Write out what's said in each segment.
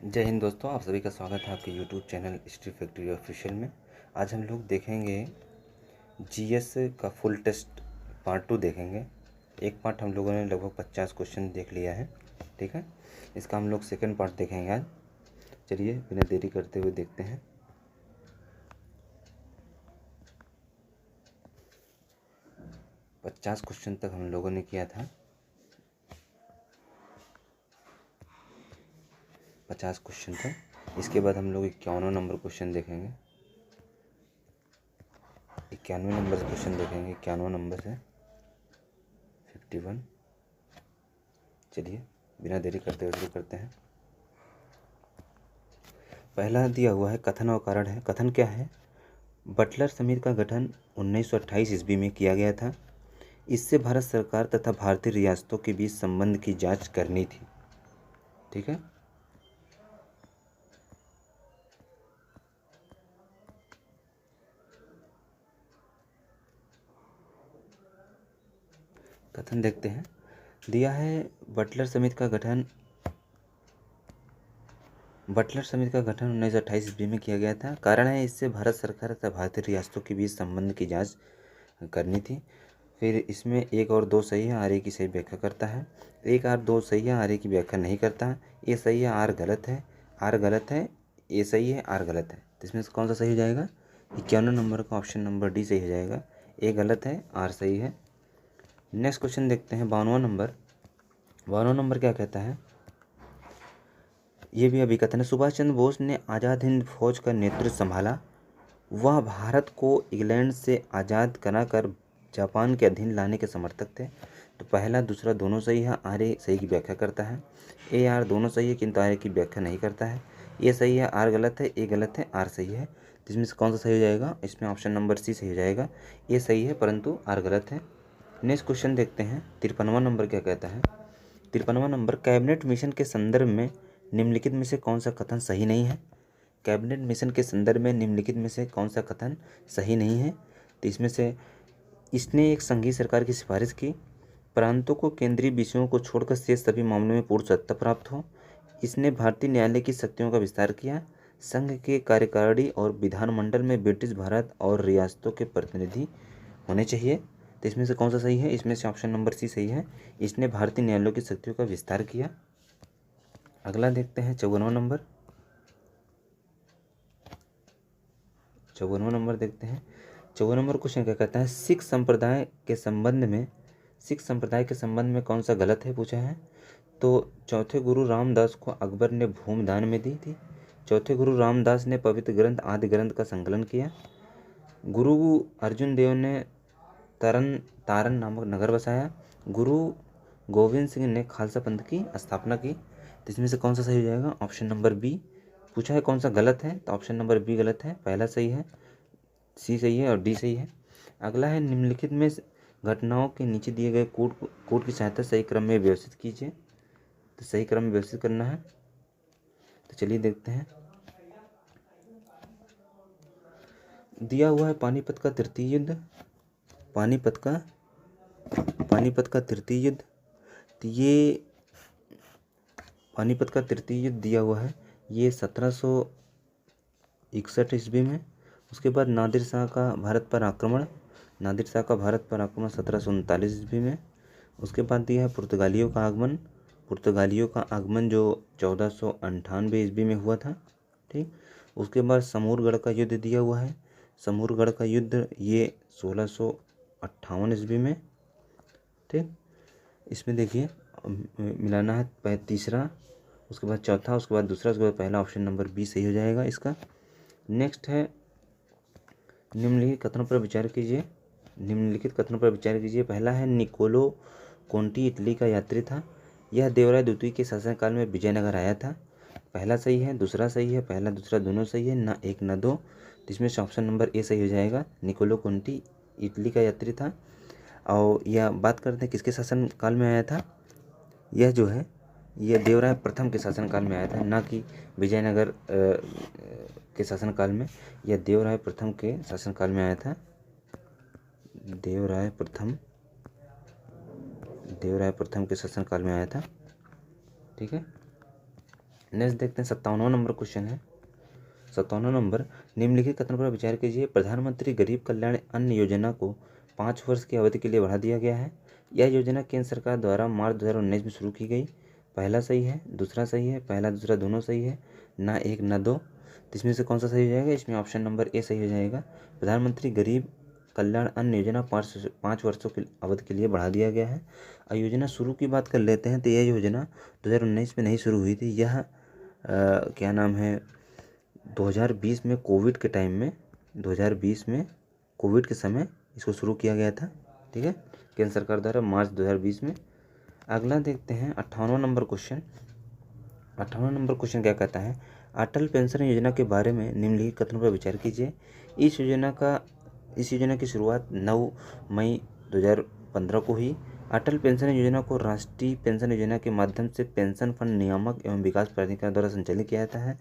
जय हिंद दोस्तों, आप सभी का स्वागत है आपके YouTube channel history factory official में। आज हम लोग देखेंगे जीएस का फुल टेस्ट पार्ट 2 देखेंगे। एक पार्ट हम लोगों ने लगभग 50 क्वेश्चन देख लिया है, ठीक है। इसका हम लोग सेकंड पार्ट देखेंगे आज। चलिए बिना देरी करते हुए देखते हैं। पचास क्वेश्चन तक हम लोगों ने किया था। 50 क्वेश्चन तक। इसके बाद हम लोग 51 नंबर क्वेश्चन देखेंगे। 91 नंबर से क्वेश्चन देखेंगे, 91 नंबर से 51। चलिए बिना देरी करते हुए शुरू करते हैं। पहला दिया हुआ है कथन और कारण है। कथन क्या है? बटलर समिति का गठन 1928 ईस्वी में किया गया था। इससे भारत सरकार तथा भारतीय रियासतों के बीच संबंध की जांच करनी थी, ठीक है। कथन देखते हैं। दिया है बटलर समिति का गठन 1928 ईस्वी में किया गया था। कारण है इससे भारत सरकार तथा भारतीय रियासतों के बीच संबंध की जांच करनी थी। फिर इसमें एक और दो सही है, आर ए की सही व्याख्या करता है। एक आर दो सही है, आर ए की व्याख्या नहीं करता है। ए सही है, आर गलत है, आर गलत है, ए सही है, आर गलत है। तो इसमें से कौन सा सही हो जाएगा? 51 नंबर का ऑप्शन नंबर डी सही हो जाएगा। ए गलत है, आर सही है। नेक्स्ट क्वेश्चन देखते हैं 52वां नंबर। 52वां नंबर क्या कहता है? ये भी अभिकथन है। सुभाष चंद्र बोस ने आज़ाद हिंद फौज का नेतृत्व संभाला। वह भारत को इंग्लैंड से आज़ाद कराकर जापान के अधीन लाने के समर्थक थे। तो पहला दूसरा दोनों सही है, आर ए सही की व्याख्या करता है। ए आर दोनों सही है किंतु आर ए की व्याख्या नहीं करता है। ए सही है, आर गलत है, ए गलत है, आर सही है। तो इसमें से कौन सा सही हो जाएगा? इसमें ऑप्शन नंबर सी सही हो जाएगा। ए सही है परंतु आर गलत है। नेक्स्ट क्वेश्चन देखते हैं। 53वां नंबर क्या कहता है? 53वां नंबर कैबिनेट मिशन के संदर्भ में निम्नलिखित में से कौन सा कथन सही नहीं है? कैबिनेट मिशन के संदर्भ में निम्नलिखित में से कौन सा कथन सही नहीं है? तो इसमें से इसने एक संघीय सरकार की सिफारिश की, प्रांतों को केंद्रीय विषयों को छोड़कर शेष सभी मामलों में पूर्ण सत्ता प्राप्त हो। इसने भारतीय न्यायालय की शक्तियों का विस्तार किया। संघ के कार्यकारिणी और विधानमंडल में ब्रिटिश भारत और रियासतों के प्रतिनिधि होने चाहिए। तो इसमें से कौन सा सही है? इसमें से ऑप्शन नंबर सी सही है। इसने भारतीय न्यायालयों की शक्तियों का विस्तार किया। अगला देखते हैं 54वां नंबर। 54वां नंबर देखते हैं। 54 नंबर क्वेश्चन क्या कहता है? सिख संप्रदाय के संबंध में कौन सा गलत है पूछा है। तो चौथे गुरु रामदास को अकबर ने भूमि दान में दी थी। चौथे गुरु रामदास ने पवित्र ग्रंथ आदि ग्रंथ का संकलन किया। गुरु अर्जुन देव ने तारन नामक नगर बसाया। गुरु गोविंद सिंह ने खालसा पंथ की स्थापना की। तो इसमें से कौन सा सही हो जाएगा? Option number B. पूछा है कौन सा गलत है, तो ऑप्शन नंबर बी गलत है। पहला सही है, सी सही है और डी सही है। अगला है निम्नलिखित में घटनाओं के नीचे दिए गए कोड की सहायता सही क्रम में व्यवस्थित कीजिए। तो सही क्रम में व्यवस्थित करना है। तो चलिए देखते हैं। दिया हुआ है पानीपत का तृतीय युद्ध। पानीपत का तृतीय युद्ध। तो ये पानीपत का तृतीय युद्ध दिया हुआ है, ये 1761 ईस्वी में। उसके बाद नादिर शाह का भारत पर आक्रमण 1739 ईस्वी में। उसके बाद दिया है पुर्तगालियों का आगमन जो 1498 ईस्वी में हुआ था, ठीक। उसके बाद समूरगढ़ का युद्ध दिया हुआ है। समूरगढ़ का युद्ध ये 1658 ईस्वी में, ठीक। इसमें देखिए मिलाना है तीसरा, उसके बाद चौथा, उसके बाद दूसरा, उसके बाद पहला। ऑप्शन नंबर बी सही हो जाएगा इसका। नेक्स्ट है निम्नलिखित कथनों पर विचार कीजिए। पहला है निकोलो कोंटी इटली का यात्री था। यह देवराय द्वितीय के शासनकाल में विजयनगर आया था। पहला सही है, दूसरा सही है, पहला दूसरा दोनों सही है, ना एक ना दो। तो इसमें से ऑप्शन नंबर ए सही हो जाएगा। निकोलो कोंटी इटली का यात्री था। और यह बात करते हैं किसके शासनकाल में आया था। यह जो है यह देवराय प्रथम के शासनकाल में आया था, ना कि विजयनगर के शासनकाल में। यह देवराय प्रथम के शासनकाल में आया था। देवराय प्रथम के शासनकाल में आया था, ठीक है। नेक्स्ट देखते हैं 57वां नंबर क्वेश्चन है। 57वां नंबर, निम्नलिखित कथन पर विचार कीजिए। प्रधानमंत्री गरीब कल्याण अन्न योजना को 5 वर्ष की अवधि के लिए बढ़ा दिया गया है। यह योजना केंद्र सरकार द्वारा मार्च 2019 में शुरू की गई। पहला सही है, दूसरा सही है, पहला दूसरा दोनों सही है, ना एक ना दो। तो इसमें से कौन सा सही हो जाएगा? इसमें ऑप्शन नंबर ए सही हो जाएगा। प्रधानमंत्री गरीब कल्याण अन्न योजना 5 वर्षों की अवधि के लिए बढ़ा दिया गया है। और योजना शुरू की बात कर लेते हैं तो यह योजना 2019 में नहीं शुरू हुई थी। यह क्या नाम है 2020 में कोविड के टाइम में 2020 में कोविड के समय इसको शुरू किया गया था। ठीक है, केंद्र सरकार द्वारा मार्च 2020 में। अगला देखते हैं 58वां नंबर क्वेश्चन। 58वां नंबर क्वेश्चन क्या कहता है? अटल पेंशन योजना के बारे में निम्नलिखित कथनों पर विचार कीजिए। इस योजना की शुरुआत 9 मई 2015 को हुई। अटल पेंशन योजना को राष्ट्रीय पेंशन योजना के माध्यम से पेंशन फंड नियामक एवं विकास प्राधिकरण द्वारा संचालित किया जाता है।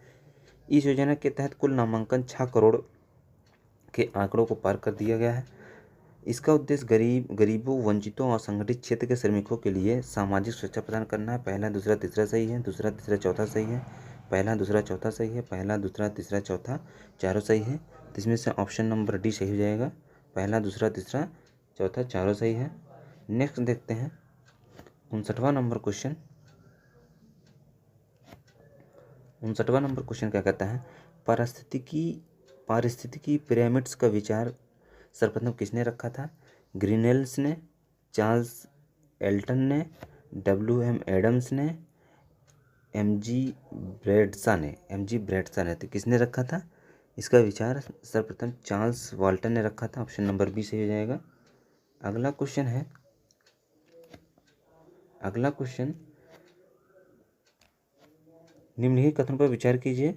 इस योजना के तहत कुल नामांकन 6 करोड़ के आंकड़ों को पार कर दिया गया है। इसका उद्देश्य गरीबों, वंचितों और संगठित क्षेत्र के श्रमिकों के लिए सामाजिक सुरक्षा प्रदान करना है। पहला दूसरा तीसरा सही है, दूसरा तीसरा चौथा सही है, पहला दूसरा चौथा सही है, पहला दूसरा तीसरा चौथा चारों सही है। तो इसमें से ऑप्शन नंबर डी सही हो जाएगा। पहला दूसरा तीसरा चौथा चारों सही है। नेक्स्ट देखते हैं 59वां नंबर क्वेश्चन। 59वां नंबर क्वेश्चन क्या कहता है? पारिस्थितिकी पिरामिड्स का विचार सर्वप्रथम किसने रखा था? ग्रीनेल्स ने, चार्ल्स एल्टन ने, WM एडम्स ने, MG ब्रैडशा ने। तो किसने रखा था इसका विचार? सर्वप्रथम चार्ल्स वाल्टन ने रखा था। ऑप्शन नंबर बी सही हो जाएगा। अगला क्वेश्चन निम्नलिखित कथनों पर विचार कीजिए।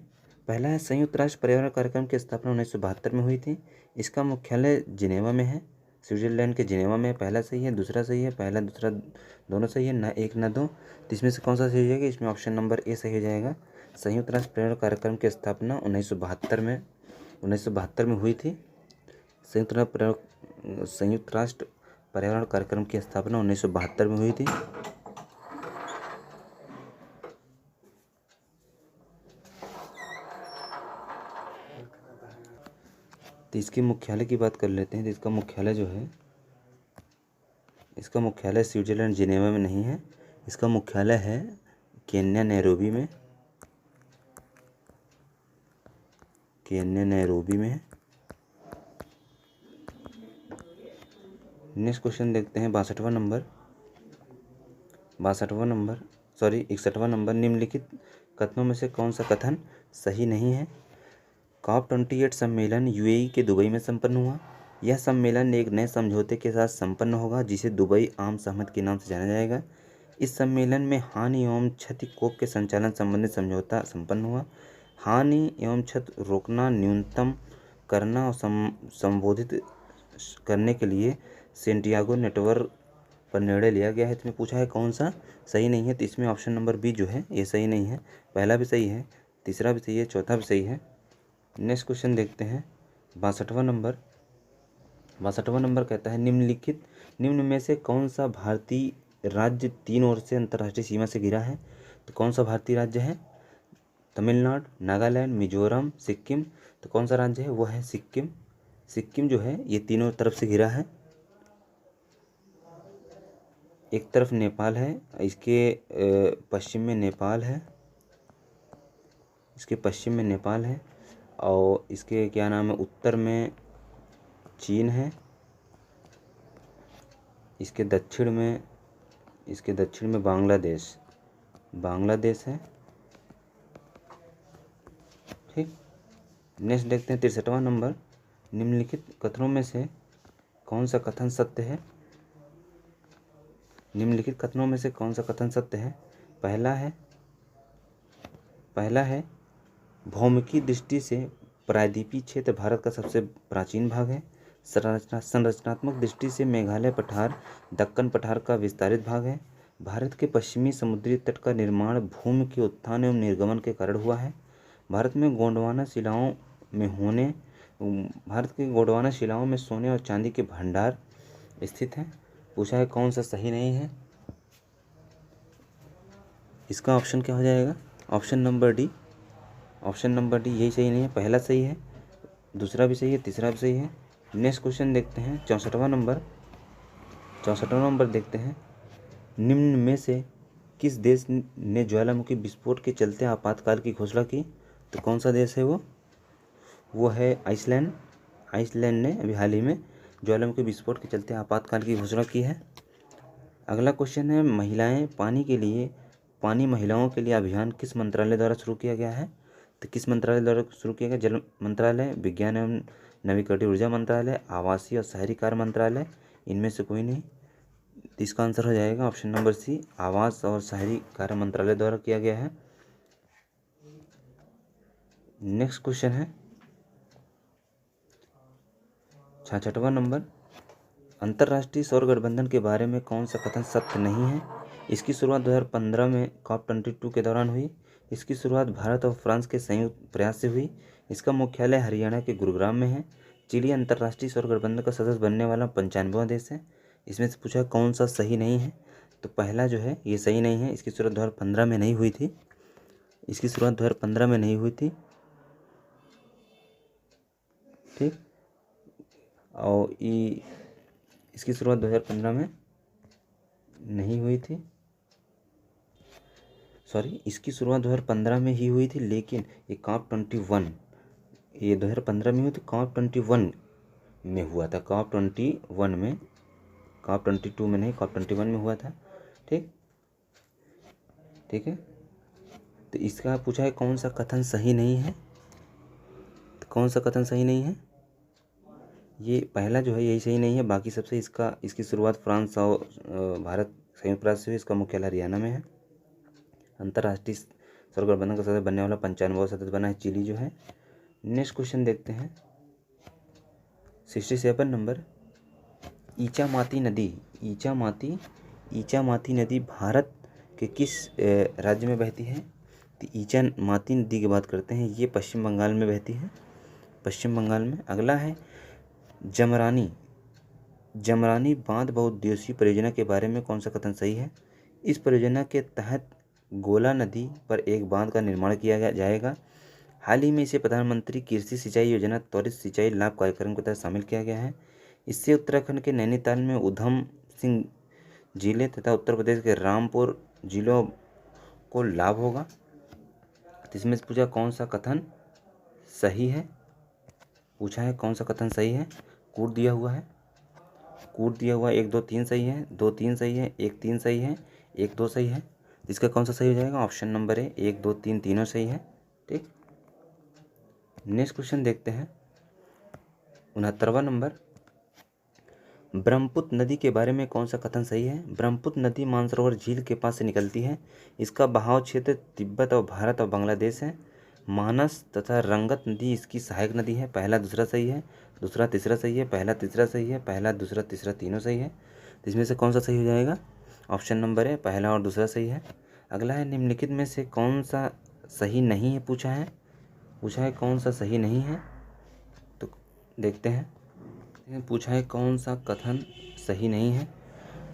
पहला है, संयुक्त राष्ट्र पर्यावरण कार्यक्रम की स्थापना 1972 में हुई थी। इसका मुख्यालय जिनेवा में है, स्विट्जरलैंड के जिनेवा में। पहला सही है, दूसरा सही है, पहला दूसरा दोनों सही है, ना एक ना दो। तो इसमें से कौन सा सही हो जाएगा? इसमें ऑप्शन नंबर ए सही हो जाएगा। संयुक्त राष्ट्र पर्यावरण कार्यक्रम की स्थापना 1972 में हुई थी। संयुक्त राष्ट्र पर्यावरण कार्यक्रम की स्थापना 1972 में हुई थी। तो इसके मुख्यालय की बात कर लेते हैं। तो इसका मुख्यालय जो है, इसका मुख्यालय स्विट्जरलैंड जिनेवा में नहीं है। इसका मुख्यालय है केन्या नैरोबी में। है। नेक्स्ट क्वेश्चन देखते हैं 61वां नंबर। निम्नलिखित कथनों में से कौन सा कथन सही नहीं है? COP28 सम्मेलन UAE के दुबई में संपन्न हुआ। यह सम्मेलन एक नए समझौते के साथ संपन्न होगा जिसे दुबई आम सहमति के नाम से जाना जाएगा। इस सम्मेलन में हानि एवं क्षति कोप के संचालन संबंधित समझौता संपन्न हुआ। हानि एवं क्षति रोकना, न्यूनतम करना और संबोधित करने के लिए सेंटियागो नेटवर्क पर निर्णय लिया गया है। इसमें पूछा है कौन सा सही नहीं है? तो इसमें ऑप्शन नंबर बी जो है ये सही नहीं है। पहला भी सही है, तीसरा भी सही है, चौथा भी सही है। नेक्स्ट क्वेश्चन देखते हैं 62वां नंबर कहता है, निम्न में से कौन सा भारतीय राज्य 3 ओर से अंतर्राष्ट्रीय सीमा से घिरा है? तो कौन सा भारतीय राज्य है? तमिलनाडु, नागालैंड, मिजोरम, सिक्किम। तो कौन सा राज्य है? वो है सिक्किम। सिक्किम जो है ये तीनों तरफ से घिरा है। एक तरफ नेपाल है, इसके पश्चिम में नेपाल है, और इसके क्या नाम है, उत्तर में चीन है, इसके दक्षिण में बांग्लादेश है। ठीक, नेक्स्ट देखते हैं 63वां नंबर। निम्नलिखित कथनों में से कौन सा कथन सत्य है? पहला है भौमिकी दृष्टि से प्रायद्वीपीय क्षेत्र भारत का सबसे प्राचीन भाग है। संरचनात्मक दृष्टि से मेघालय पठार दक्कन पठार का विस्तारित भाग है। भारत के पश्चिमी समुद्री तट का निर्माण भूमि के उत्थान एवं निर्गमन के कारण हुआ है। भारत के गोंडवाना शिलाओं में सोने और चांदी के भंडार स्थित हैं। पूछा है कौन सा सही नहीं है? इसका ऑप्शन क्या हो जाएगा? Option number D, option number D यही सही नहीं है। पहला सही है, दूसरा भी सही है, तीसरा भी सही है। नेक्स्ट क्वेश्चन देखते हैं 64वां नंबर। 64वां नंबर देखते हैं, निम्न में से किस देश ने ज्वालामुखी विस्फोट के चलते आपातकाल की घोषणा की? तो कौन सा देश है वो है आइसलैंड। आइसलैंड ने अभी हाल ही में ज्वालामुखी विस्फोट के चलते आपातकाल की घोषणा की है। अगला क्वेश्चन है, महिलाएं पानी के लिए, पानी महिलाओं के लिए अभियान किस मंत्रालय द्वारा शुरू किया गया है? तो किस मंत्रालय द्वारा शुरू किया गया? जल मंत्रालय, विज्ञान एवं नवीकरणीय ऊर्जा मंत्रालय, आवासीय और शहरी कार्य मंत्रालय, इनमें से कोई नहीं। तो इसका आंसर हो जाएगा ऑप्शन नंबर सी, आवास और शहरी कार्य मंत्रालय द्वारा किया गया है। नेक्स्ट क्वेश्चन है 66वां नंबर, अंतर्राष्ट्रीय सौर गठबंधन के बारे में कौन सा कथन सत्य नहीं है? इसकी शुरुआत 2015 में COP22 के दौरान हुई। इसकी शुरुआत भारत और फ्रांस के संयुक्त प्रयास से हुई। इसका मुख्यालय हरियाणा के गुरुग्राम में है। चिली अंतर्राष्ट्रीय सौर गठबंधन का सदस्य बनने वाला 95वां देश है। इसमें से पूछा कौन सा सही नहीं है? तो पहला जो है ये सही नहीं है, इसकी शुरुआत 2015 में नहीं हुई थी। इसकी शुरुआत 2015 में नहीं हुई थी, ठीक। और इसकी शुरुआत 2015 में नहीं हुई थी, सॉरी, इसकी शुरुआत 2015 में ही हुई थी, लेकिन ये COP21 ये 2015 में हुई थी, COP21 में हुआ था, COP21 में, COP22 में नहीं, COP21 में हुआ था, ठीक है। तो इसका पूछा है कौन सा कथन सही नहीं है? तो कौन सा कथन सही नहीं है? ये पहला जो है यही सही नहीं है, बाकी सबसे इसकी शुरुआत फ्रांस और भारत संयुक्त राष्ट्र से हुई। इसका मुख्यालय हरियाणा में है। अंतर्राष्ट्रीय सौर गठबंधन का सदस्य बनने वाला 95वां सदस्य बना है चिली जो है। नेक्स्ट क्वेश्चन देखते हैं 67 नंबर, इचामाती नदी भारत के किस राज्य में बहती है? तो इचामाती नदी की बात करते हैं, ये पश्चिम बंगाल में बहती है, पश्चिम बंगाल में। अगला है जमरानी बांध बहुउद्देशीय परियोजना के बारे में कौन सा कथन सही है? इस परियोजना के तहत गोला नदी पर एक बांध का निर्माण किया जाएगा। हाल ही में इसे प्रधानमंत्री कृषि सिंचाई योजना त्वरित सिंचाई लाभ कार्यक्रम के तहत शामिल किया गया है। इससे उत्तराखंड के नैनीताल में उधम सिंह जिले तथा उत्तर प्रदेश के रामपुर जिलों को लाभ होगा। तो इसमें से पूछा कौन सा कथन सही है? पूछा है कौन सा कथन सही है? कूट दिया हुआ है, 1 2 3 सही है, 2 3 सही है, 1 3 सही है, 1 2 सही है। इसका कौन सा सही हो जाएगा? ऑप्शन नंबर ए, 1 2 3 तीनों सही है, ठीक। नेक्स्ट क्वेश्चन देखते हैं 69वां नंबर, ब्रह्मपुत्र नदी के बारे में कौन सा कथन सही है? ब्रह्मपुत्र नदी मानसरोवर झील के पास से निकलती है। इसका बहाव क्षेत्र तिब्बत और भारत और बांग्लादेश है। मानस तथा रंगत नदी इसकी सहायक नदी है। पहला दूसरा सही है, दूसरा तीसरा सही है, पहला तीसरा सही है, पहला दूसरा तीसरा तीनों सही है। तो इसमें से कौन सा सही हो जाएगा? ऑप्शन नंबर है, पहला और दूसरा सही है। अगला है निम्नलिखित में से कौन सा सही नहीं है? पूछा है कौन सा सही नहीं है, तो देखते हैं। पूछा है कौन सा कथन सही नहीं है।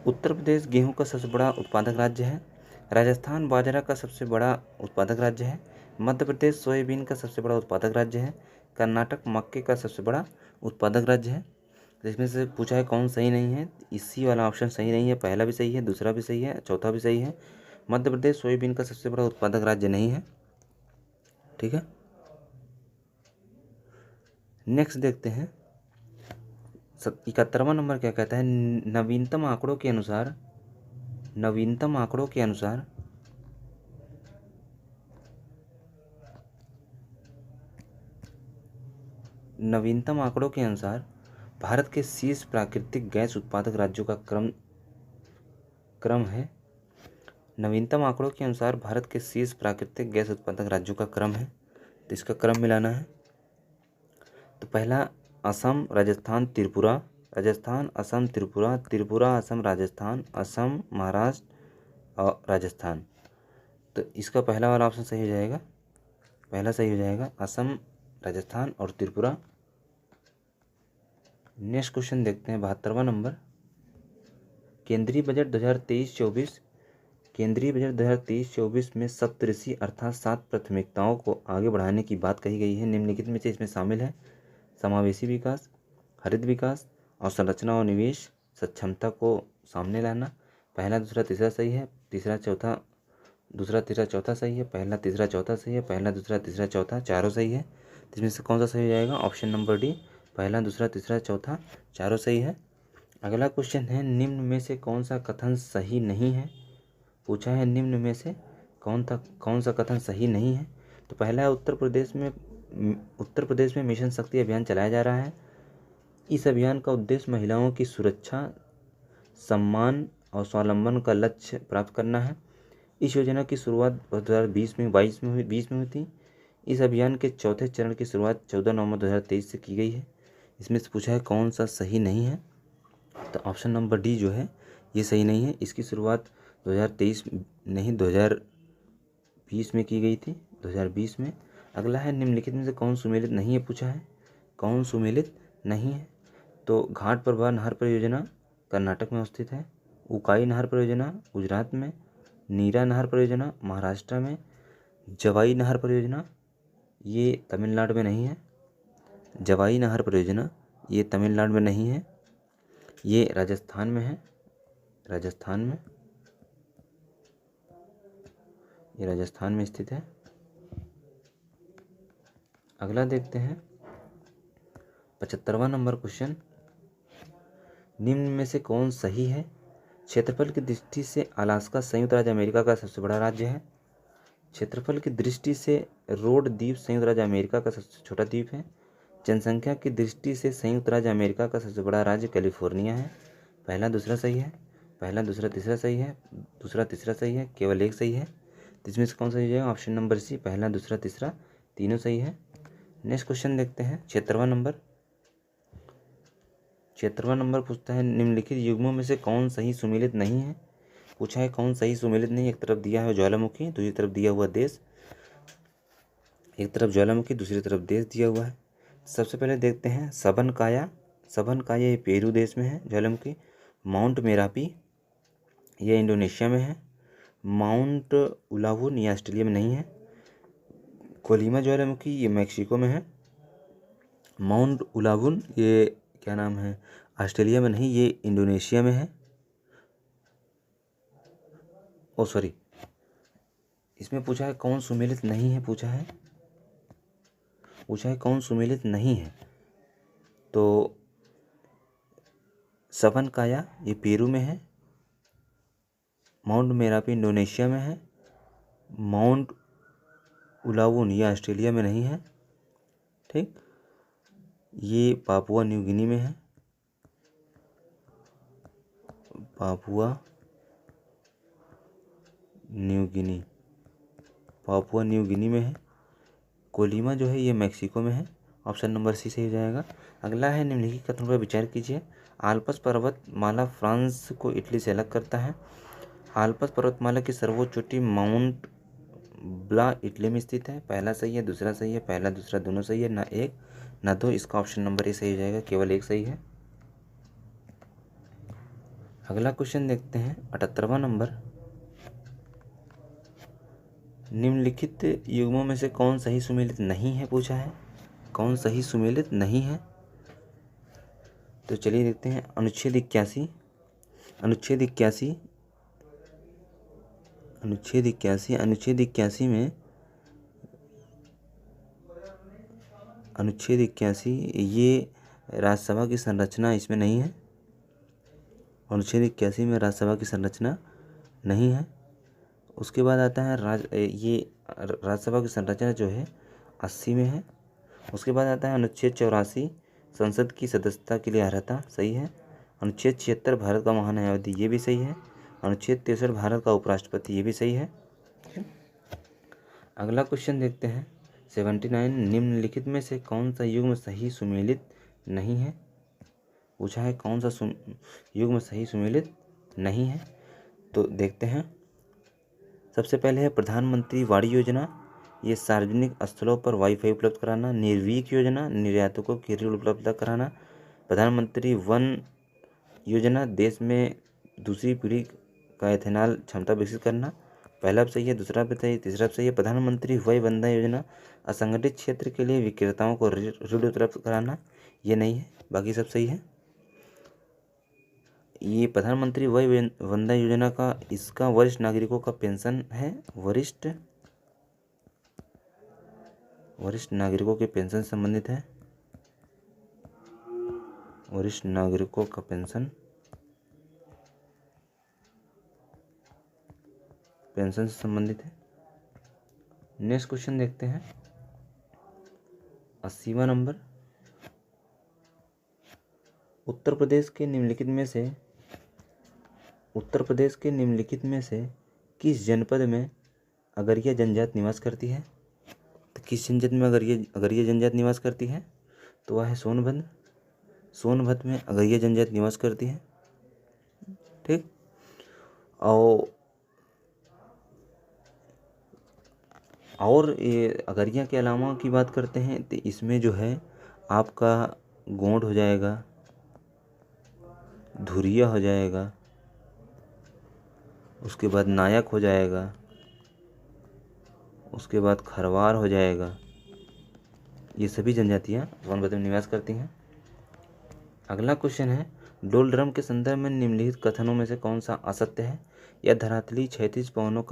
उत्तर प्रदेश गेहूं का सबसे बड़ा उत्पादक राज्य है। राजस्थान बाजरा का सबसे बड़ा उत्पादक राज्य है। मध्य प्रदेश सोयाबीन का सबसे बड़ा उत्पादक राज्य है। कर्नाटक मक्के का सबसे बड़ा उत्पादक राज्य है। तो इसमें से पूछा है कौन सही नहीं है? इसी वाला ऑप्शन सही नहीं है। पहला भी सही है, दूसरा भी सही है, चौथा भी सही है। मध्य प्रदेश सोयाबीन का सबसे बड़ा उत्पादक राज्य नहीं है, ठीक है। नेक्स्ट देखते हैं 71वां नंबर क्या कहता है, नवीनतम आंकड़ों के अनुसार भारत के शीर्ष प्राकृतिक गैस उत्पादक राज्यों का क्रम है। नवीनतम आंकड़ों के अनुसार भारत के शीर्ष प्राकृतिक गैस उत्पादक राज्यों का क्रम है, तो इसका क्रम मिलाना है। तो पहला असम, राजस्थान, त्रिपुरा, असम, त्रिपुरा, असम, राजस्थान, असम, महाराष्ट्र और राजस्थान। तो इसका पहला वाला ऑप्शन सही हो जाएगा, पहला सही हो जाएगा, असम, राजस्थान और त्रिपुरा। नेक्स्ट क्वेश्चन देखते हैं 72वां नंबर, केंद्रीय बजट 2023-24 केंद्रीय बजट 2023-24 में सप्तऋषि अर्थात 7 प्राथमिकताओं को आगे बढ़ाने की बात कही गई है। निम्नलिखित में से इसमें शामिल है समावेशी विकास, हरित विकास, अवसंरचना और निवेश, सक्षमता को सामने लाना। पहला दूसरा तीसरा सही है, तीसरा चौथा दूसरा तीसरा चौथा सही है, पहला तीसरा चौथा सही है, पहला दूसरा तीसरा चौथा चारों सही है। इसमें से कौन सा सही हो जाएगा? ऑप्शन नंबर डी, पहला दूसरा तीसरा चौथा चारों सही है। अगला क्वेश्चन है निम्न में से कौन सा कथन सही नहीं है? पूछा है निम्न में से कौन सा कथन सही नहीं है। तो पहला है उत्तर प्रदेश में मिशन शक्ति अभियान चलाया जा रहा है। इस अभियान का उद्देश्य महिलाओं की सुरक्षा, सम्मान और स्वावलंबन का लक्ष्य प्राप्त करना है। इस योजना की शुरुआत 2020 में 20 में हुई थी। इस अभियान के चौथे चरण की शुरुआत 14 नवंबर 2023 से की गई है। इसमें से पूछा है कौन सा सही नहीं है? तो ऑप्शन नंबर डी जो है ये सही नहीं है। इसकी शुरुआत 2023 नहीं 2020 में की गई थी, 2020 में। अगला है निम्नलिखित में से कौन सुमेलित नहीं है? पूछा है कौन सुमेलित नहीं है। तो घाट प्रवाह नहर परियोजना कर्नाटक में स्थित है, उकाई नहर परियोजना गुजरात में, नीरा नहर परियोजना महाराष्ट्र में, जवाई नहर परियोजना ये तमिलनाडु में नहीं है, जवाई नहर परियोजना ये तमिलनाडु में नहीं है, ये राजस्थान में है, ये राजस्थान में स्थित है। अगला देखते हैं 75वां नंबर क्वेश्चन, निम्न में से कौन सही है? क्षेत्रफल की दृष्टि से अलास्का संयुक्त राज्य अमेरिका का सबसे बड़ा राज्य है। क्षेत्रफल की दृष्टि से रोड द्वीप संयुक्त राज्य अमेरिका का सबसे छोटा द्वीप है। जनसंख्या की दृष्टि से संयुक्त राज्य अमेरिका का सबसे बड़ा राज्य कैलिफोर्निया है। पहला दूसरा सही है, पहला दूसरा तीसरा सही है, दूसरा तीसरा सही है, केवल एक सही है। तो इसमें से कौन सा हो जाएगा? ऑप्शन नंबर सी, पहला दूसरा तीसरा तीनों सही है। नेक्स्ट क्वेश्चन देखते हैं 76वां नंबर पूछता है निम्नलिखित युग्मों में से कौन सही सुमेलित नहीं है। पूछा है कौन सही सुमेलित नहीं। एक तरफ दिया है ज्वालामुखी, दूसरी तरफ दिया हुआ देश, एक तरफ ज्वालामुखी दूसरी तरफ देश दिया हुआ है। सबसे पहले देखते हैं सबनकाया ये पेरू देश में है ज्वालामुखी। माउंट मेरापी ये इंडोनेशिया में है। माउंट उलावुन ये ऑस्ट्रेलिया में नहीं है। कोलिमा ज्वालामुखी ये मैक्सिको में है। माउंट उलावुन ये क्या नाम है, ऑस्ट्रेलिया में नहीं, ये इंडोनेशिया में है। ओ सॉरी, इसमें पूछा है कौन सुमेलित नहीं है। पूछा है कौन सुमेलित नहीं है। तो सबनकाया ये पेरू में है, माउंट मेरापी इंडोनेशिया में है, माउंट उलावुन ये ऑस्ट्रेलिया में नहीं है, ठीक, ये पापुआ न्यू गिनी में है, पापुआ न्यू गिनी में है। कोलिमा जो है ये मैक्सिको में है। ऑप्शन नंबर सी सही हो जाएगा। अगला है निम्नलिखित कथनों पर विचार कीजिए। आल्प्स पर्वतमाला फ्रांस को इटली से अलग करता है। आल्प्स पर्वतमाला की सर्वोच्च चोटी माउंट ब्ला इटली में स्थित है। पहला सही है, दूसरा सही है, पहला दूसरा दोनों सही है, ना एक ना दो। इसका ऑप्शन नंबर ए सही हो जाएगा, केवल एक सही है। अगला क्वेश्चन देखते हैं 78वां नंबर, निम्नलिखित युग्मों में से कौन सही सुमेलित नहीं है। पूछा है कौन सही सुमेलित नहीं है। तो चलिए देखते हैं अनुच्छेद 81 ये राज्यसभा की संरचना इसमें नहीं है। अनुच्छेद 81 में राज्यसभा की संरचना नहीं है। उसके बाद आता है राज्यसभा की संरचना जो है 80 में है। उसके बाद आता है अनुच्छेद 84 संसद की सदस्यता के लिए अर्हता, सही है। अनुच्छेद 76 भारत का महान्यायवादी, ये भी सही है। अनुच्छेद 63 भारत का उपराष्ट्रपति, ये भी सही है। अगला क्वेश्चन देखते हैं 79, निम्नलिखित में से कौन सा युग्म सही सुमेलित नहीं है। पूछा है कौन सा युग्म सही सुमेलित नहीं है। तो देखते हैं, सबसे पहले है प्रधानमंत्री वाड़ी योजना, ये सार्वजनिक स्थलों पर वाईफाई उपलब्ध कराना। निर्वीक योजना, निर्यातकों की ऋण उपलब्ध कराना। प्रधानमंत्री वन योजना, देश में दूसरी पीढ़ी का एथेनॉल क्षमता विकसित करना, पहला भी सही है, दूसरा भी सही, तीसरा भी सही है। प्रधानमंत्री वय वंदना योजना असंगठित क्षेत्र के लिए विक्रेताओं को ऋण उपलब्ध कराना, ये नहीं है, बाकी सब सही है। ये प्रधानमंत्री वय वंदना योजना का इसका वरिष्ठ नागरिकों का पेंशन है, वरिष्ठ नागरिकों के पेंशन से संबंधित है, वरिष्ठ नागरिकों का पेंशन से संबंधित है। नेक्स्ट क्वेश्चन देखते हैं 80वां नंबर। उत्तर प्रदेश के निम्नलिखित में से किस जनपद में अगरिया जनजाति निवास करती है? तो किस जनपद में अगरिया जनजाति निवास करती है? तो वह है सोनभद्र में अगरिया जनजाति निवास करती है। ठीक। और ये अगरिया के अलावा की बात करते हैं तो इसमें जो है आपका गोंड हो जाएगा, धुरिया हो जाएगा, उसके बाद नायक हो जाएगा, उसके बाद खरवार हो जाएगा। ये सभी जनजातियाँ सोनभद्र में निवास करती हैं। अगला क्वेश्चन है डोलड्रम के संदर्भ में निम्नलिखित कथनों में से कौन सा असत्य है? यहाँ धरातली क्षैतिज पवनों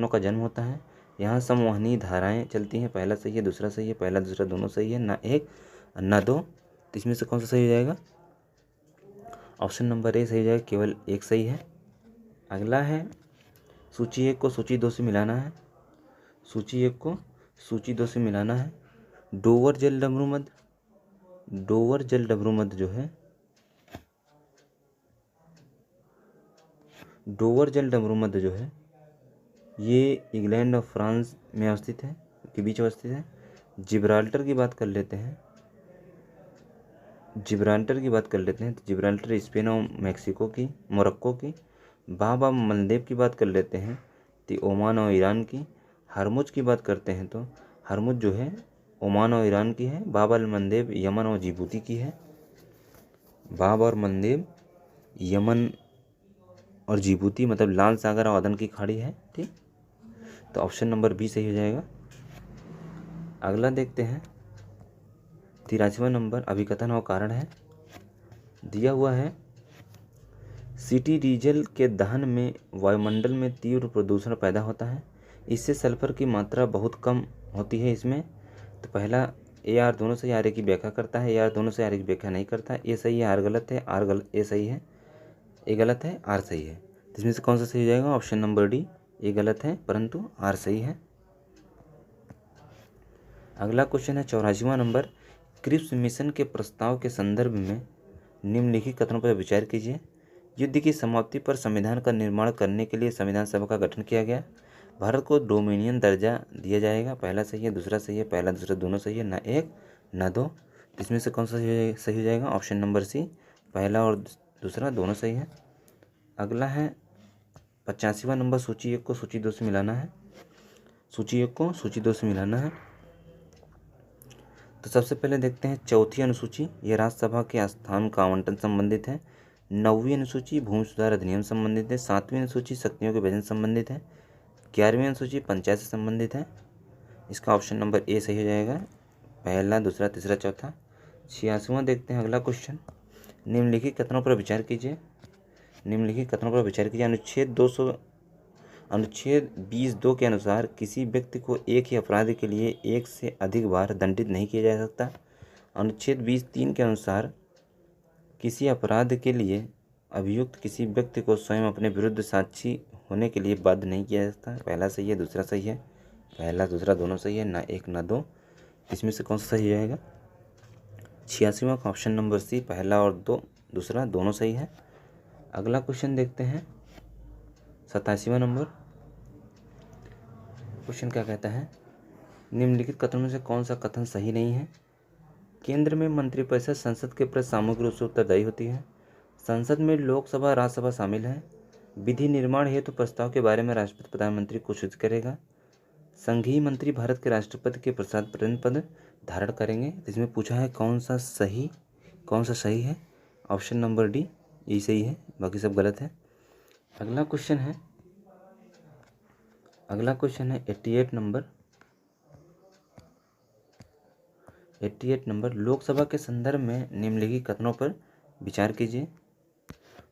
का जन्म होता है। यहाँ संवहनी धाराएं चलती हैं, पहला सही है, दूसरा सही है, पहला दूसरा दोनों सही है, ना एक ना दो। तो इसमें से कौन सा सही हो जाएगा? ऑप्शन नंबर ए सही हो जाएगा, केवल एक सही है। अगला है सूची 1 को सूची 2 से मिलाना है। सूची 1 को सूची 2 से मिलाना है। डोवर जल डमरू मध्य जो है, डोवर जल डमरू मध्य जो है ये इंग्लैंड और फ्रांस में अवस्थित है, के बीच अवस्थित है। जिब्राल्टर की बात कर लेते हैं। तो जिब्राल्टर स्पेन और मोरक्को की। बाबा मलदेव की बात कर लेते हैं तो ओमान और ईरान की। हरमुज की बात करते हैं तो हरमुज जो है ओमान और ईरान की है। बाब अल मंदेब यमन और जिबूती की है। बाब और मंदेब यमन और जिबूती मतलब लाल सागर और अदन की खाड़ी है। ठीक, तो ऑप्शन नंबर बी सही हो जाएगा। अगला देखते हैं 83वां नंबर। अभिकथन और कारण है दिया हुआ है। सिटी डीजल के दहन में वायुमंडल में तीव्र प्रदूषण पैदा होता है, इससे सल्फर की मात्रा बहुत कम होती है इसमें। तो पहला ए आर दोनों सही, आर ए की व्याख्या करता है, ए आर दोनों सही, आर ए की व्याख्या नहीं करता है। ए सही है, आर गलत है, ए सही है, ए गलत है, आर सही है। तो इसमें से कौन सा सही हो जाएगा? ऑप्शन नंबर डी, ए गलत है परंतु आर सही है। अगला क्वेश्चन है 84वां नंबर। क्रिप्स मिशन के प्रस्ताव के संदर्भ में निम्नलिखित कथनों पर विचार कीजिए। युद्ध की समाप्ति पर संविधान का निर्माण करने के लिए संविधान सभा का गठन किया गया। भारत को डोमिनियन दर्जा दिया जाएगा, पहला सही है, दूसरा सही है, पहला दूसरा दोनों सही है, ना एक ना दो। तो इसमें से कौन सा सही हो जाएगा? ऑप्शन नंबर सी, पहला और दूसरा दोनों सही है। अगला है 85वां नंबर। सूची 1 को सूची 2 से मिलाना है। सूची 1 को सूची 2 से मिलाना है। तो सबसे पहले देखते हैं चौथी अनुसूची, यह राज्यसभा के स्थान का आवंटन संबंधित है। 9वीं अनुसूची भूमि सुधार अधिनियम संबंधित है। 7वीं अनुसूची शक्तियों के विभाजन संबंधित है। 11वीं अनुसूची पंचायत से संबंधित है। इसका ऑप्शन नंबर ए सही हो जाएगा, पहला दूसरा तीसरा चौथा। 86वां देखते हैं अगला क्वेश्चन। निम्नलिखित कथनों पर विचार कीजिए। अनुच्छेद 20(2) के अनुसार किसी व्यक्ति को एक ही अपराध के लिए एक से अधिक बार दंडित नहीं किया जा सकता। अनुच्छेद 20(3) के अनुसार किसी अपराध के लिए अभियुक्त किसी व्यक्ति को स्वयं अपने विरुद्ध साक्षी होने के लिए बाध्य नहीं किया जा सकता। पहला सही है, दूसरा सही है, पहला दूसरा दोनों सही है, ना एक ना दो। इसमें से कौन सा सही जाएगा? 86वां का ऑप्शन नंबर सी, पहला और दूसरा दोनों सही है। अगला क्वेश्चन देखते हैं 87वां नंबर। क्वेश्चन क्या कहता है? निम्नलिखित कथनों में से कौन सा कथन सही नहीं है? केंद्र में मंत्रिपरिषद संसद के प्रति सामूहिक रूप से उत्तरदायी होती है। संसद में लोकसभा राज्यसभा शामिल है। विधि निर्माण हेतु प्रस्ताव के बारे में राष्ट्रपति प्रधानमंत्री को सूचित करेगा। संघीय मंत्री भारत के राष्ट्रपति के प्रतिनिधि पद धारण करेंगे। इसमें पूछा है कौन सा सही है? ऑप्शन नंबर डी, यही सही है, बाकी सब गलत है। अगला क्वेश्चन है 88 नंबर। लोकसभा के संदर्भ में निम्नलिखित कथनों पर विचार कीजिए।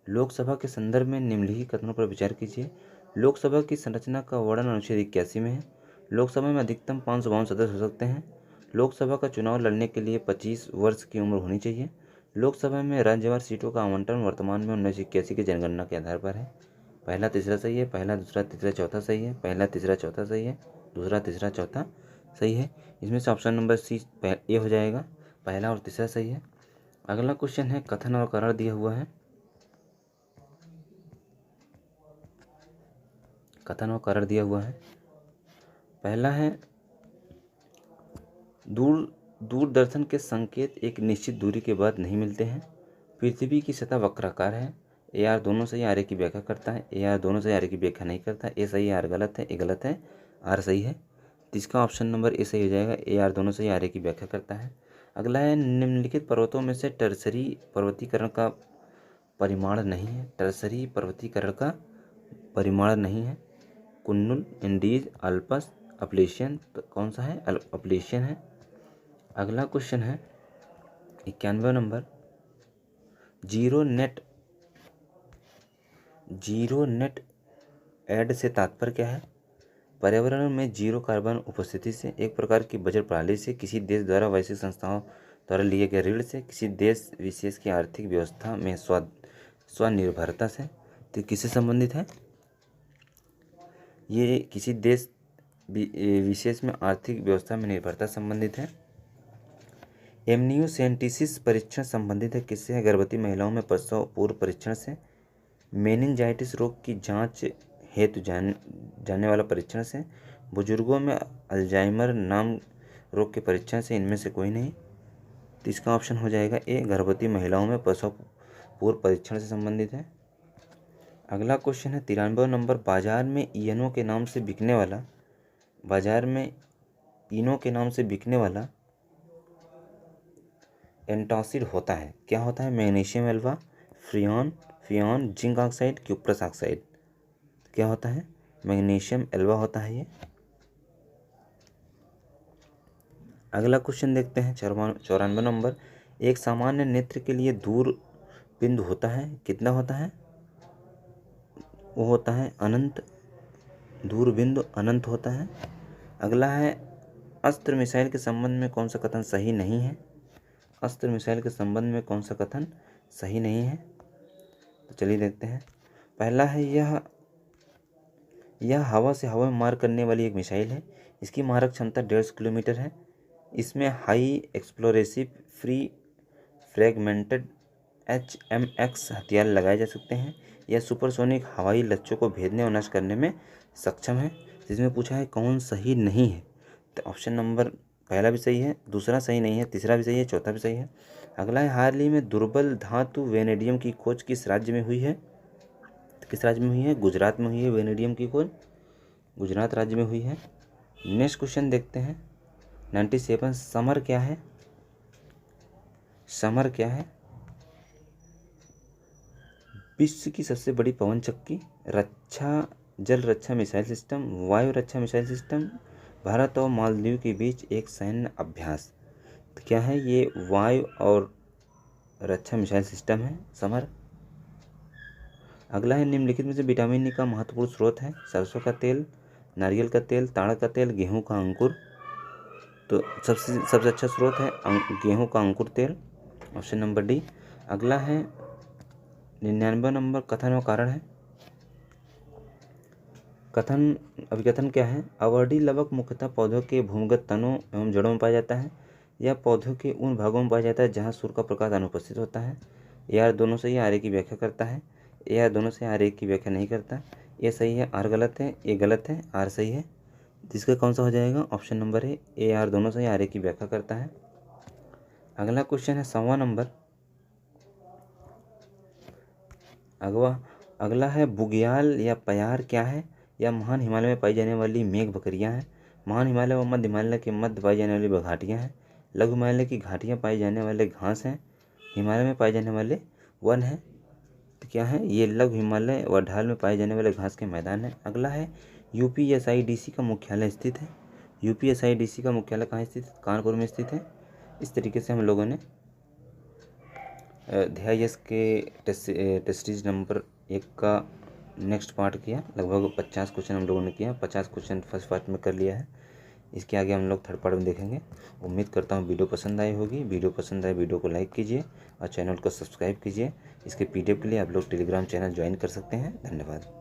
लोकसभा के संदर्भ में निम्नलिखित कथनों पर विचार कीजिए। लोकसभा की संरचना का वर्णन अनुच्छेद 81 में है। लोकसभा में अधिकतम 552 सदस्य हो सकते हैं। लोकसभा का चुनाव लड़ने के लिए 25 वर्ष की उम्र होनी चाहिए। लोकसभा में राज्यवार सीटों का आवंटन वर्तमान में 1981 की जनगणना के आधार पर है। पहला तीसरा सही है, पहला दूसरा तीसरा चौथा सही है, पहला तीसरा चौथा सही है, दूसरा तीसरा चौथा सही है। इसमें से ऑप्शन नंबर सी ए हो जाएगा, पहला और तीसरा सही है। अगला क्वेश्चन है कथन और कारण दिया हुआ है। कथन और कारण दिया हुआ है। पहला है दूरदर्शन के संकेत एक निश्चित दूरी के बाद नहीं मिलते हैं। पृथ्वी की सतह वक्राकार है। ए आर दोनों सही, आर ए की व्याख्या करता है। ए आर दोनों सही, आर ए की व्याख्या नहीं करता। ए सही है, आर गलत है। ए गलत है, आर सही है। तो इसका ऑप्शन नंबर ए सही हो जाएगा। ए आर दोनों सही, आर ए की व्याख्या करता है। अगला है निम्नलिखित पर्वतों में से टर्सरी पर्वतीकरण का परिमाण नहीं है। टर्सरी पर्वतीकरण का परिमाण नहीं है। कुन्नुल, इंडीज, अल्पस, अपलेशियन। तो कौन सा है? अपलेशियन है। अगला क्वेश्चन है 91 नंबर। जीरो नेट ऐड से तात्पर्य क्या है? पर्यावरण में जीरो कार्बन उपस्थिति से, एक प्रकार की बजट प्रणाली से, किसी देश द्वारा वैश्विक संस्थाओं द्वारा लिए गए ऋण से, किसी देश विशेष की आर्थिक व्यवस्था में स्वनिर्भरता से। तो किससे संबंधित है? ये किसी देश विशेष में आर्थिक व्यवस्था में निर्भरता संबंधित है। एमनियोसेंटिसिस परीक्षण संबंधित है किससे? है गर्भवती महिलाओं में प्रसव पूर्व परीक्षण से। मेनिंजाइटिस रोग की जांच हेतु जाने वाला परीक्षण से। बुजुर्गों में अल्जाइमर नाम रोग के परीक्षण से। इनमें से कोई नहीं। तो इसका ऑप्शन हो जाएगा ए, गर्भवती महिलाओं में प्रसव पूर्व परीक्षण से संबंधित है। अगला क्वेश्चन है 93 नंबर। बाजार में इनो के नाम से बिकने वाला एंटासिड होता है। क्या होता है? मैग्नीशियम एल्वा, freon, zinc oxide, cuprous oxide. क्या होता है? मैग्नीशियम एल्वा होता है ये। अगला क्वेश्चन देखते हैं 94 नंबर। एक सामान्य नेत्र के लिए दूर बिंदु होता है। कितना होता है? वो होता है अनंत। दूर बिंदु अनंत होता है। अगला है अस्त्र मिसाइल के संबंध में कौन सा कथन सही नहीं है? अस्त्र मिसाइल के संबंध में कौन सा कथन सही नहीं है? तो चलिए देखते हैं। पहला है यह हवा से हवा में मार करने वाली एक मिसाइल है। इसकी मारक क्षमता 150 किलोमीटर है। इसमें हाई एक्सप्लोरेसिव फ्री फ्रैगमेंटेड HMX हथियार लगाए जा सकते हैं। यह सुपरसोनिक हवाई लक्ष्यों को भेदने और नष्ट करने में सक्षम है। जिसमें पूछा है कौन सही नहीं है, तो ऑप्शन नंबर पहला भी सही है, दूसरा सही नहीं है, तीसरा भी सही है, चौथा भी सही है। अगला है हाल ही में दुर्बल धातु वेनेडियम की खोज किस राज्य में हुई है? किस राज्य में हुई है? गुजरात में हुई है। वेनेडियम की खोज गुजरात राज्य में हुई है। नेक्स्ट क्वेश्चन देखते हैं 97। समर क्या है? समर क्या है? विश्व की सबसे बड़ी पवन चक्की, जल रक्षा मिसाइल सिस्टम, वायु रक्षा मिसाइल सिस्टम, भारत और मालदीव के बीच एक सैन्य अभ्यास। तो क्या है ये? वायु और रक्षा मिसाइल सिस्टम है समर। अगला है निम्नलिखित में से विटामिन ई का महत्वपूर्ण स्रोत है। सरसों का तेल, नारियल का तेल, ताड़ का तेल, गेहूं का अंकुर। तो सबसे अच्छा स्रोत है गेहूं का अंकुर तेल, ऑप्शन नंबर डी। अगला है 99 नंबर। कथन और कारण है। अभिकथन क्या है? अवर्डी लवक मुख्यतः पौधों के भूमिगत तनों एवं जड़ों में पाया जाता है। यह पौधों के उन भागों में पाया जाता है जहाँ सूर्य का प्रकाश अनुपस्थित होता है। ए आर दोनों सही, आर ए की व्याख्या करता है। ए आर दोनों सही, आर ए की व्याख्या नहीं करता। ए सही है, आर गलत है। ए गलत है, आर सही है। जिसका कौन सा हो जाएगा? ऑप्शन नंबर ए आर दोनों सही, आर ए की व्याख्या करता है। अगला क्वेश्चन है 100वां नंबर। अगला है बुग्याल या प्यार क्या है? यह महान हिमालय में पाई जाने वाली मेघ बकरियां हैं। महान हिमालय व मध्य हिमालय के मध्य पाई जाने वाली घाटियां हैं। लघु हिमालय की घाटियां पाई जाने वाले घास हैं। हिमालय में पाए जाने वाले वन हैं। तो क्या है, ये लघु हिमालय व ढाल में पाए जाने वाले घास के मैदान है। अगला है यूपीएसआईडीसी का मुख्यालय स्थित है। यूपीएसआईडीसी का मुख्यालय कहाँ स्थित है? कानपुर में स्थित है। इस तरीके से हम लोगों ने अध्याय के टेस्ट सीरीज नंबर 1 का नेक्स्ट पार्ट किया। लगभग 50 क्वेश्चन हम लोगों ने किया। 50 क्वेश्चन फर्स्ट पार्ट में कर लिया है। इसके आगे हम लोग थर्ड पार्ट में देखेंगे। उम्मीद करता हूँ वीडियो पसंद आई होगी। वीडियो पसंद आए वीडियो को लाइक कीजिए और चैनल को सब्सक्राइब कीजिए। इसके पीडीएफ के लिए आप लोग टेलीग्राम चैनल ज्वाइन कर सकते हैं। धन्यवाद।